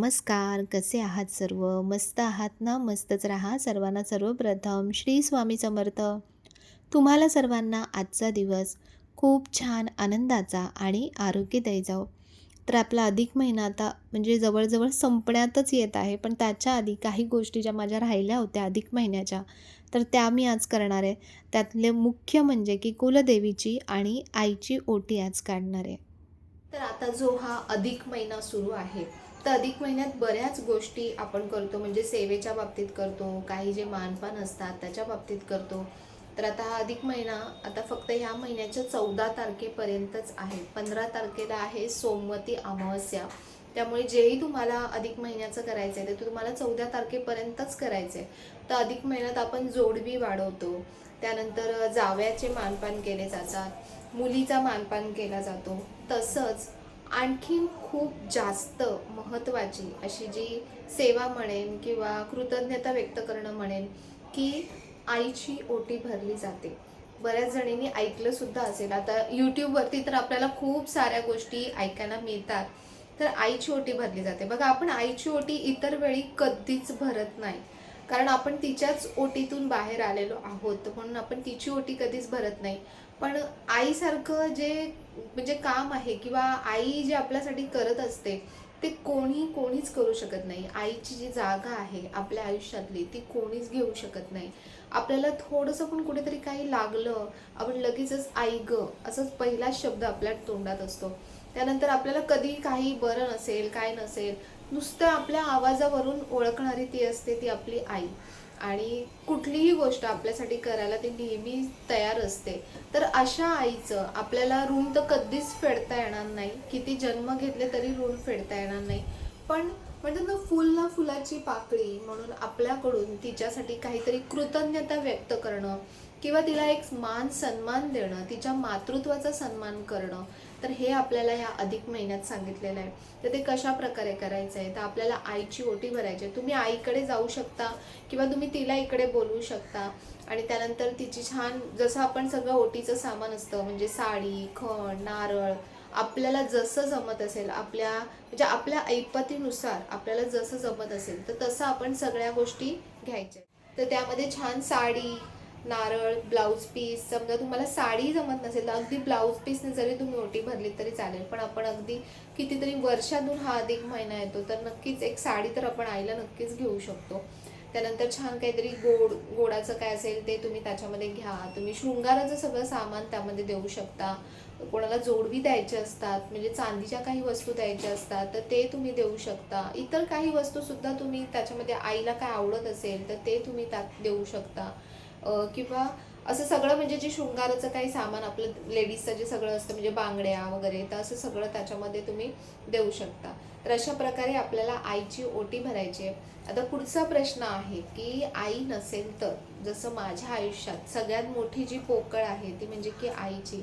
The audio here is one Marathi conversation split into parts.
नमस्कार. कसे आहात सर्व? मस्त आहात ना? मस्तच राहा. सर्वांना सर्वप्रथम श्री स्वामी समर्थ. तुम्हाला सर्वांना आजचा दिवस खूप छान आनंदाचा आणि आरोग्यदायी जाओ. तर आपला अधिक महिना आता म्हणजे जवळ संपण्यातच येत आहे. पण त्याच्या आधी काही गोष्टी ज्या माझ्या राहिल्या होत्या अधिक महिन्याच्या, तर त्या मी आज करणार आहे. त्यातले मुख्य म्हणजे की कुलदेवीची आणि आईची ओटी आज काढणार आहे. तर आता जो हा अधिक महिना सुरू आहे, तर अधिक महिन्यात बऱ्याच गोष्टी आपण करतो, म्हणजे सेवेच्या बाबतीत करतो, काही जे मानपान असतात त्याच्या बाबतीत करतो. तर आता हा अधिक महिना आता फक्त ह्या महिन्याच्या 14 तारखेपर्यंतच आहे. 15 तारखेला आहे सोमवती अमावस्या. त्यामुळे जेही तुम्हाला अधिक महिन्याचं करायचं आहे ते तुम्हाला 14 तारखेपर्यंतच करायचं आहे. तर अधिक महिन्यात आपण जोडवी वाढवतो, त्यानंतर जावयाचे मानपान केले जातात, मुलीचा मानपान केला जातो. तसंच आणखीन खूप जास्त महत्त्वाची अशी जी सेवा म्हणेन किंवा कृतज्ञता व्यक्त करणं म्हणेन, की आईची ओटी भरली जाते. बऱ्याच जणींनी ऐकलं सुद्धा असेल. आता यूट्यूबवरती तर आपल्याला खूप साऱ्या गोष्टी ऐकायला मिळतात. तर आईची ओटी भरली जाते. बघा, आपण आईची ओटी इतर वेळी कधीच भरत नाही. कारण आपण तिच्याच ओटीतून बाहेर आलेलो आहोत, म्हणून आपण तिची ओटी कधीच भरत नाही. पण आईसारखं जे म्हणजे काम आहे किंवा आई जे आपल्यासाठी करत असते, ते कोणीच करू शकत नाही. आईची जी जागा आहे आपल्या आयुष्यातली, ती कोणीच घेऊ शकत नाही. आपल्याला थोडंसं पण कुठेतरी काही लागलं, आपण लगेचच आई गं असंच पहिला शब्द आपल्या तोंडात असतो. त्यानंतर आपल्याला कधी काही बरं नसेल, काय नसेल, नुसतं आपल्या आवाजावरून ओळखणारी ती असते, ती आपली आई. आणि कुठलीही गोष्ट आपल्यासाठी करायला ती नेहमी तयार असते. तर अशा आईचं आपल्याला ऋण तर कधीच फेडता येणार नाही. किती जन्म घेतले तरी ऋण फेडता येणार नाही. पण म्हणतात ना, फुल ना फुलाची पाकळी म्हणून आपल्याकडून तिच्यासाठी काहीतरी कृतज्ञता व्यक्त करणं किंवा तिला एक मान सन्मान देणं, तिच्या मातृत्वाचा सन्मान करणं, तर हे आपल्याला या अधिक महिन्यात सांगितलेलं आहे. तर ते कशा प्रकारे करायचं आहे, तर आपल्याला आईची ओटी भरायची आहे. तुम्ही आईकडे जाऊ शकता किंवा तुम्ही तिला इकडे बोलवू शकता. आणि त्यानंतर तिची छान, जसं आपण सगळं ओटीचं सामान असतं, म्हणजे साडी, खण, नारळ, आपल्याला जसं जमत असेल, म्हणजे आपल्या ऐपतीनुसार आपल्याला जसं जमत असेल, तर तसं आपण सगळ्या गोष्टी घ्यायच्या. तर त्यामध्ये छान साडी, नारळ, ब्लाऊज पीस, समजा तुम्हाला साडी जमत नसेल तर अगदी ब्लाऊज पीसने जरी तुम्ही ओटी भरली तरी चालेल. पण आपण अगदी कितीतरी वर्षातून हा अधिक महिना येतो, तर नक्कीच एक साडी तर आपण आईला नक्कीच घेऊ शकतो. त्यानंतर छान काहीतरी गोडाचं काय असेल ते तुम्ही त्याच्यामध्ये घ्या. तुम्ही शृंगाराचं सगळं सामान त्यामध्ये देऊ शकता. कोणाला जोडवी द्यायचे असतात, म्हणजे चांदीच्या काही वस्तू द्यायच्या असतात, तर ते तुम्ही देऊ शकता. इतर काही वस्तूसुद्धा तुम्ही त्याच्यामध्ये, आईला काय आवडत असेल तर ते तुम्ही त्यात देऊ शकता. किंवा असं सगळं, म्हणजे जे शृंगाराचं काही सामान आपलं लेडीजचं जे सगळं असतं, म्हणजे बांगड्या वगैरे, तर असं सगळं त्याच्यामध्ये तुम्ही देऊ शकता. तर अशा प्रकारे आपल्याला आईची ओटी भरायची आहे. आता पुढचा प्रश्न आहे की आई नसेल तर, जसं माझ्या आयुष्यात सगळ्यात मोठी जी पोकळ आहे ती म्हणजे की आईची.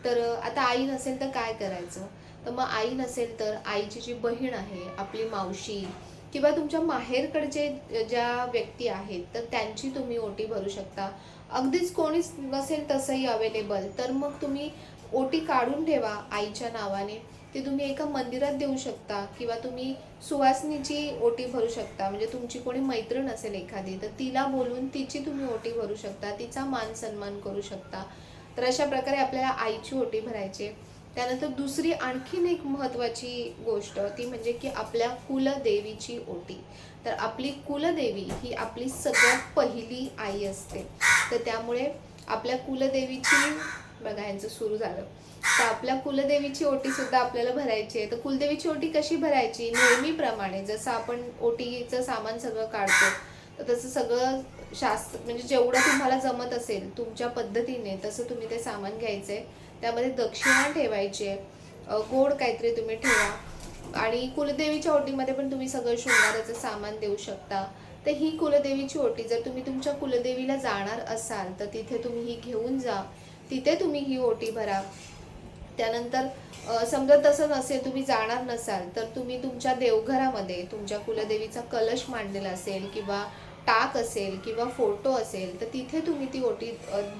तर आता आई नसेल तर काय करायचं? तर मग आई नसेल तर आईची जी बहीण आहे, आपली मावशी किंवा तुमच्या माहेरकडचे ज्या व्यक्ती आहेत, तर त्यांची तुम्ही ओटी भरू शकता. अगदीच कोणीच नसेल तसंही अवेलेबल, तर मग तुम्ही ओटी काढून ठेवा आईच्या नावाने. ती तुम्ही एका मंदिरात देऊ शकता किंवा तुम्ही सुवासिनीची ओटी भरू शकता. म्हणजे तुमची कोणी मैत्रीण असेल एखादी, तर तिला बोलवून तिची तुम्ही ओटी भरू शकता, तिचा मान सन्मान करू शकता. तर अशा प्रकारे आपल्याला आईची ओटी भरायची. त्यानंतर दुसरी आणखीन एक महत्त्वाची गोष्ट ती म्हणजे की आपल्या कुलदेवीची ओटी. तर आपली कुलदेवी ही आपली सगळ्यात पहिली आई असते. तर त्यामुळे आपल्या कुलदेवीची, बघा यांचं सुरू झालं, तर आपल्या कुलदेवीची ओटी सुद्धा आपल्याला भरायची आहे. तर कुलदेवीची ओटी कशी भरायची? नेहमीप्रमाणे जसं आपण ओटीचं सामान सगळं काढतो, तर तसं सगळं शास्त्र, म्हणजे जेवढं तुम्हाला जमत असेल तुमच्या पद्धतीने तसं तुम्ही ते सामान घ्यायचंय. त्यामध्ये दक्षिणा ठेवायची आहे, गोड काहीतरी तुम्ही ठेवा. आणि कुलदेवीच्या ओटीमध्ये पण तुम्ही सगळं शृंगाराचं सामान देऊ शकता. तर ही कुलदेवीची ओटी, जर तुम्ही तुमच्या कुलदेवीला जाणार असाल तर तिथे तुम्ही ही घेऊन जा, तिथे तुम्ही ही ओटी भरा. त्यानंतर समजा तसं नसेल, तुम्ही जाणार नसाल, तर तुम्ही तुमच्या देवघरामध्ये तुमच्या कुलदेवीचा कलश मांडलेला असेल किंवा टाक असेल किंवा फोटो असेल तर तिथे तुम्ही ती ओटी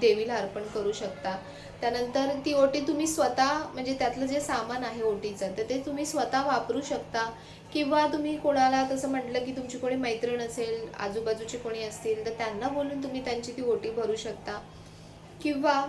देवीला अर्पण करू शकता. त्यानंतर ती ओटी तुम्ही स्वतः म्हणजे त्यातलं जे सामान आहे ओटीचं तर ते तुम्ही स्वतः वापरू शकता किंवा तुम्ही कोणाला तसं म्हटलं की तुमची कोणी मैत्रीण असेल, आजूबाजूचे कोणी असतील तर त्यांना बोलून तुम्ही त्यांची ती ओटी भरू शकता किंवा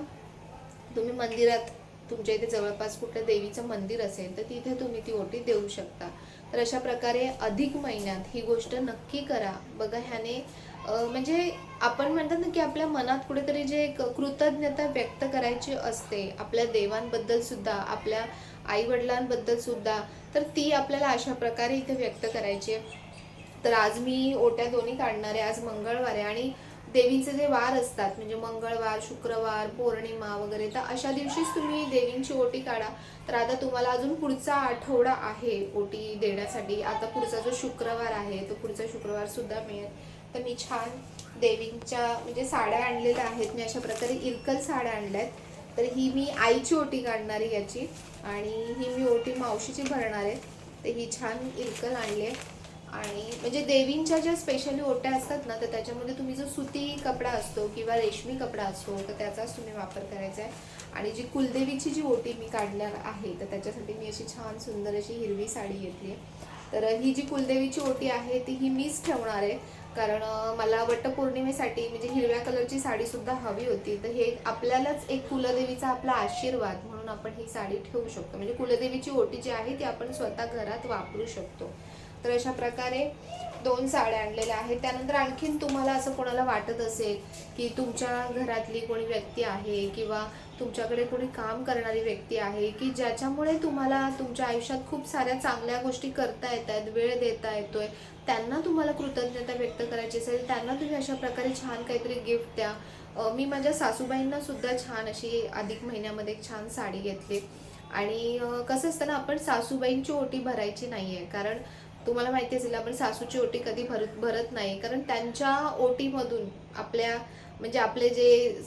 तुम्ही मंदिरात तुमच्या इथे जवळपास कुठलं देवीचं मंदिर असेल तर तिथे तुम्ही ती ओटी देऊ शकता. तर अशा प्रकारे अधिक महिन्यात ही गोष्ट नक्की करा. बघा ह्याने म्हणजे आपण म्हणतात ना की आपल्या मनात कुठेतरी जे एक कृतज्ञता व्यक्त करायची असते आपल्या देवांबद्दल सुद्धा, आपल्या आईवडिलांबद्दल सुद्धा, तर ती आपल्याला अशा प्रकारे इथे व्यक्त करायची आहे. तर आज मी ओट्या दोन्ही काढणार आहे. आज मंगळवार आहे आणि देवीचे जे वार असतात म्हणजे मंगळवार, शुक्रवार, पौर्णिमा वगैरे तर अशा दिवशीच तुम्ही देवींची ओटी काढा. तर आता तुम्हाला अजून पुढचा आठवडा आहे ओटी देण्यासाठी. आता पुढचा जो शुक्रवार आहे तो पुढचा शुक्रवार सुद्धा मिळेल. तर मी छान देवींच्या म्हणजे साड्या आणलेल्या आहेत. मी अशा प्रकारे इरकल साड्या आणल्या आहेत. तर ही मी आईची ओटी काढणार आहे याची आणि ही मी ओटी मावशीची भरणार आहे. तर ही छान इरकल आणली आहे आणि म्हणजे देवींच्या ज्या स्पेशली ओट्या असतात ना तर त्याच्यामध्ये तुम्ही जो सुती कपडा असतो किंवा रेशमी कपडा असतो तर त्याचाच तुम्ही वापर करायचा आहे. आणि जी कुलदेवीची जी ओटी मी काढणार आहे तर त्याच्यासाठी मी अशी छान सुंदर अशी हिरवी साडी घेतली आहे. तर ही जी कुलदेवीची ओटी आहे ती ही मीच ठेवणार आहे कारण मला वटपौर्णिमेसाठी म्हणजे हिरव्या कलरची साडीसुद्धा हवी होती. तर हे आपल्यालाच एक कुलदेवीचा आपला आशीर्वाद म्हणून आपण ही साडी ठेवू शकतो. म्हणजे कुलदेवीची ओटी जी आहे ती आपण स्वतः घरात वापरू शकतो. तर अशा प्रकारे 2 साड्या आणलेल्या आहेत. त्यानंतर आणखीन तुम्हाला असं कोणाला वाटत असेल की तुमच्या घरातली कोणी व्यक्ती आहे किंवा तुमच्याकडे कोणी काम करणारी व्यक्ती आहे की ज्याच्यामुळे तुम्हाला तुमच्या आयुष्यात खूप साऱ्या चांगल्या गोष्टी करता येत आहेत, वेळ देता येतोय, त्यांना तुम्हाला कृतज्ञता व्यक्त करायची असेल, त्यांना तुम्ही अशा प्रकारे छान काहीतरी गिफ्ट द्या. मी माझ्या सासूबाईंना सुद्धा छान अशी अधिक महिन्यामध्ये एक छान साडी घेतली आणि कसं असतं ना आपण सासूबाईंची ओटी भरायची नाही आहे कारण तुम्हाला माहिती असेल आपण सासूची ओटी कधी भरत नाही कारण त्यांच्या ओटीमधून आपल्या म्हणजे आपले जे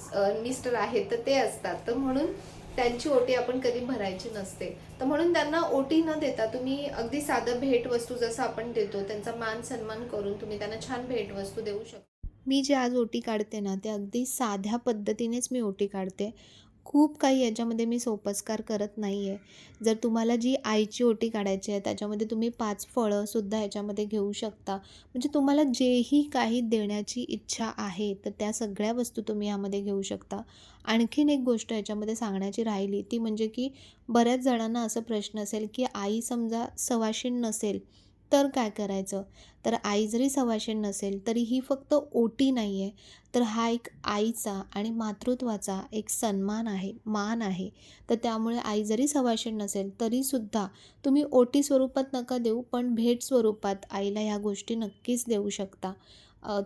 मिस्टर आहेत तर ते असतात. तर म्हणून त्यांची ओटी आपण कधी भरायची नसते. तर म्हणून त्यांना ओटी न देता तुम्ही अगदी साधं भेटवस्तू जसं आपण देतो त्यांचा मान सन्मान करून तुम्ही त्यांना छान भेटवस्तू देऊ शकता. मी जे आज ओटी काढते ना ते अगदी साध्या पद्धतीनेच मी ओटी काढते. खूप काही याच्यामध्ये मी सोपस्कार करत नाही आहे. जर तुम्हाला जी आईची ओटी काढायची आहे त्याच्यामध्ये तुम्ही 5 फळंसुद्धा ह्याच्यामध्ये घेऊ शकता. म्हणजे तुम्हाला जेही काही देण्याची इच्छा आहे तर त्या सगळ्या वस्तू तुम्ही यामध्ये घेऊ शकता. आणखीन एक गोष्ट याच्यामध्ये सांगण्याची राहिली ती म्हणजे की बऱ्याच जणांना असा प्रश्न असेल की आई समजा सवाशीण नसेल तर काय करायचं? तर आई जरी सवाशीण नसेल तरी ही फक्त ओटी नाही आहे. तर हा एक आईचा आणि मातृत्वाचा एक सन्मान आहे, मान आहे. तर त्यामुळे आई जरी सवाशीण नसेल तरीसुद्धा तुम्ही ओटी स्वरूपात नका देऊ, पण भेट स्वरूपात आईला ह्या गोष्टी नक्कीच देऊ शकता.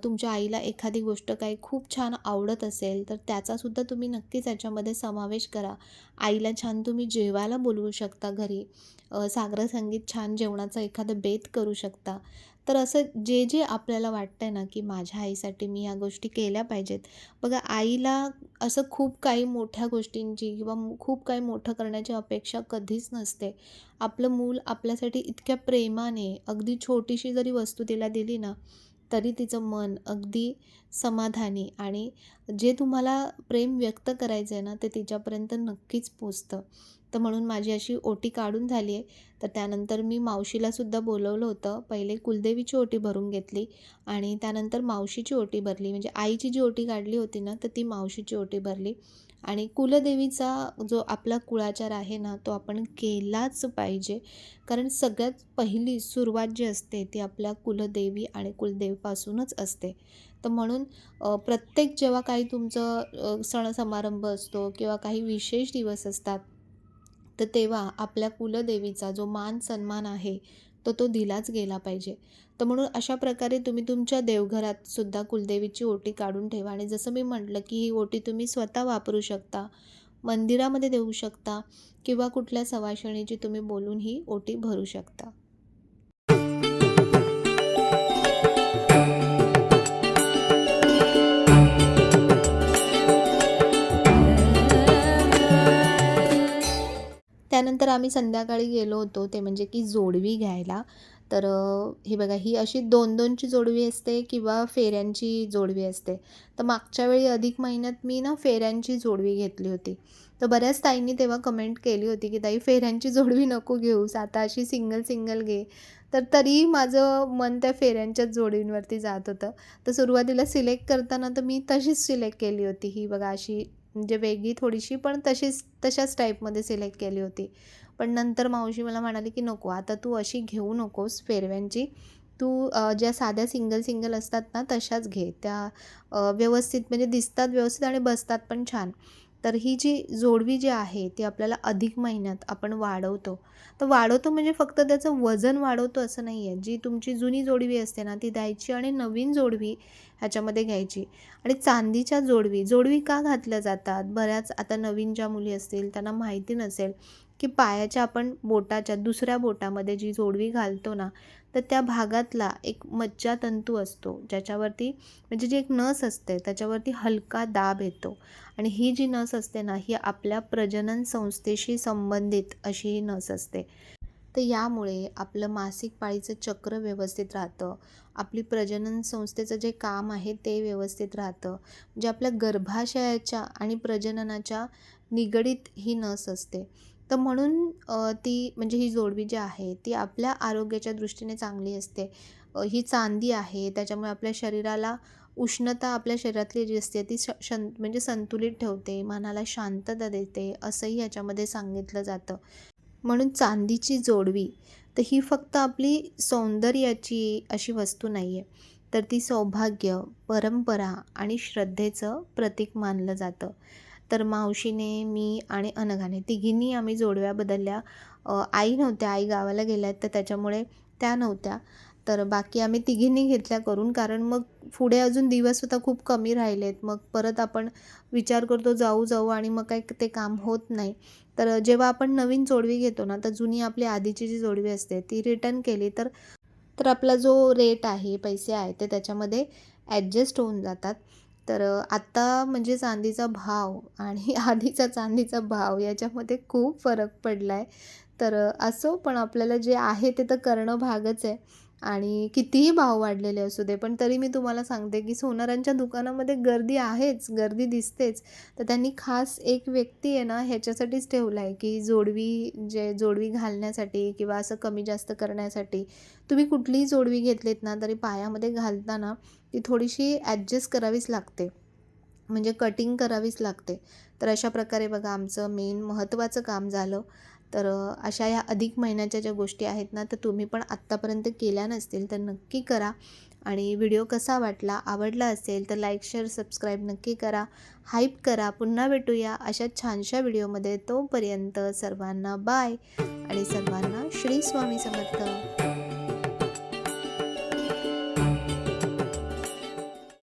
तुमच्या आईला एखादी गोष्ट काही खूप छान आवडत असेल तर त्याचासुद्धा तुम्ही नक्कीच याच्यामध्ये समावेश करा. आईला छान तुम्ही जेवायला बोलवू शकता घरी. साग्र संगीत छान जेवणाचा एखादं बेत करू शकता. तर असं जे जे आपल्याला वाटतंय ना की माझ्या आईसाठी मी ह्या गोष्टी केल्या पाहिजेत. बघा आईला असं खूप काही मोठ्या गोष्टींची किंवा खूप काही मोठं करण्याची अपेक्षा कधीच नसते. आपलं मूल आपल्यासाठी इतक्या प्रेमाने अगदी छोटीशी जरी वस्तू तिला दिली ना तरी तिचं मन अगदी समाधानी आणि जे तुम्हाला प्रेम व्यक्त करायचं आहे ना ते तिच्यापर्यंत नक्कीच पोचतं. तर म्हणून माझी अशी ओटी काढून झाली आहे. तर त्यानंतर मी मावशीलासुद्धा बोलवलं होतं. पहिले कुलदेवीची ओटी भरून घेतली आणि त्यानंतर मावशीची ओटी भरली. म्हणजे आईची जी ओटी काढली होती ना तर ती मावशीची ओटी भरली आणि कुलदेवीचा जो आपला कुळाचार आहे ना तो आपण केलाच पाहिजे. कारण सगळ्यात पहिली सुरुवात जी असते ती आपल्या कुलदेवी आणि कुलदेवीपासूनच असते. तर म्हणून प्रत्येक जेव्हा काही तुमचं सण समारंभ असतो किंवा काही विशेष दिवस असतात तर तेव्हा आपल्या कुलदेवीचा जो मान सन्मान आहे तर तो दिलाच गेला पाहिजे. तर म्हणून अशा प्रकारे तुम्ही तुमच्या देवघरात सुद्धा कुलदेवीची ओटी काढून ठेवा आणि जसं मी म्हटलं की ही ओटी तुम्ही स्वतः वापरू शकता, मंदिरामध्ये देऊ शकता किंवा कुठल्या सवाशिणीची तुम्ही बोलून ही ओटी भरू शकता. त्यानंतर आम्ही संध्याकाळी गेलो होतो ते म्हणजे की जोडवी घ्यायला. तर ही बघा, ही अशी 2-2ची जोडवी असते किंवा फेऱ्यांची जोडवी असते. तर मागच्या वेळी अधिक महिन्यात मी ना फेऱ्यांची जोडवी घेतली होती. तर बऱ्याच ताईंनी तेव्हा कमेंट केली होती, की "ताई फेऱ्यांची जोडवी नको घेऊस, आता अशी सिंगल-सिंगल घे." तर तरीही माझं मन त्या फेऱ्यांच्याच जोडवींवरती जात होतं. तर सुरुवातीला सिलेक्ट करताना तर मी तशीच सिलेक्ट केली होती. ही बघा अशी म्हणजे वेगळी थोडीशी, पण तशाच टाईपमध्ये सिलेक्ट केली होती. पण नंतर मावशी मला म्हणाली, की "नको, आता तू अशी घेऊ नकोस फेरव्यांची. तू ज्या साध्या सिंगल-सिंगल असतात ना, तशाच घे. त्या व्यवस्थित म्हणजे दिसतात व्यवस्थित आणि बसतात पण छान." तर ही जी जोडवी जी आहे, ती आपल्याला अधिक महिन्यात आपण वाढवतो. तर वाढवतो म्हणजे फक्त त्याचं वजन वाढवतो असं नाही आहे. जी तुमची जुनी जोडवी असते ना, ती द्यायची आणि नवीन जोडवी ह्याच्यामध्ये घ्यायची. आणि चांदीच्या जोडवी, जोडवी का घातल्या जातात? बऱ्याच आता नवीन ज्या मुली असतील त्यांना माहिती नसेल, की पायाच्या आपण बोटाच्या दुसऱ्या बोटामध्ये जी जोडवी घालतो ना, तर त्या भागातला एक मज्जातंतू असतो, ज्याच्यावरती म्हणजे जी एक नस असते त्याच्यावरती हलका दाब येतो आणि ही जी नस असते ना, ही आपल्या प्रजनन संस्थेशी संबंधित अशी ही नस असते. तर यामुळे आपलं मासिक पाळीचं चक्र व्यवस्थित राहतं. आपली प्रजनन संस्थेचं जे काम आहे ते व्यवस्थित राहतं. म्हणजे आपल्या गर्भाशयाच्या आणि प्रजननाच्या निगडीत ही नस असते. तर म्हणून ती म्हणजे ही जोडवी जी आहे ती आपल्या आरोग्याच्या दृष्टीने चांगली असते. ही चांदी आहे त्याच्यामुळे आपल्या शरीराला उष्णता आपल्या शरीरातली जी असते ती म्हणजे संतुलित ठेवते, मनाला शांतता देते असंही याच्यामध्ये सांगितलं जातं. म्हणून चांदीची जोडवी, तर ही फक्त आपली सौंदर्याची अशी वस्तू नाही आहे, तर ती सौभाग्य, परंपरा आणि श्रद्धेचं प्रतीक मानलं जातं. तर मावशीने, मी आणि अनघाने तिघींनी आम्ही जोडव्या बदलल्या. आई नव्हत्या, आई गावाला गेल्या आहेत, तर त्याच्यामुळे त्या नव्हत्या. तर बाकी आम्ही तिघींनी घेतल्या करून, कारण मग पुढे अजून दिवस आता खूप कमी राहिलेत. मग परत आपण विचार करतो जाऊ आणि मग काही ते काम होत नाही. तर जेव्हा आपण नवीन जोडवी घेतो ना, तर जुनी आपली आधीची जी जोडवी असते ती रिटर्न केली तर तर आपला जो रेट आहे, पैसे आहेत ते त्याच्यामध्ये ॲडजस्ट होऊन जातात. तर आत्ता म्हणजे चांदीचा भाव आणि आधीचा चांदीचा भाव याच्यामध्ये खूप फरक पडला आहे. तर असो, पण आपल्याला जे आहे ते तर करणं भागच आहे. आणि कितीही भाव वाढलेले असू दे, पण तरी मी तुम्हाला सांगते, की सोनारांच्या दुकानामध्ये गर्दी आहेच, गर्दी दिसतेच. तर त्यांनी खास एक व्यक्ती आहे ना, ह्याच्यासाठीच ठेवला आहे, की जोडवी घालण्यासाठी किंवा असं कमी जास्त करण्यासाठी. तुम्ही कुठलीही जोडवी घेतलीत ना, तरी पायामध्ये घालताना ती थोडीशी ॲडजस्ट करावीच लागते. म्हणजे कटिंग करावीच लागते. तर अशा प्रकारे बघा आमचं मेन महत्त्वाचं काम झालं. तर अशा ह्या अधिक महिन्याच्या ज्या गोष्टी आहेत ना, तर तुम्ही पण आत्तापर्यंत केल्या नसतील तर नक्की करा. आणि व्हिडिओ कसा वाटला, आवडला असेल तर लाईक, शेअर, सबस्क्राईब नक्की करा. हाईप करा. पुन्हा भेटूया अशा छानशा व्हिडिओमध्ये. तोपर्यंत सर्वांना बाय आणि सर्वांना श्री स्वामी समर्थ.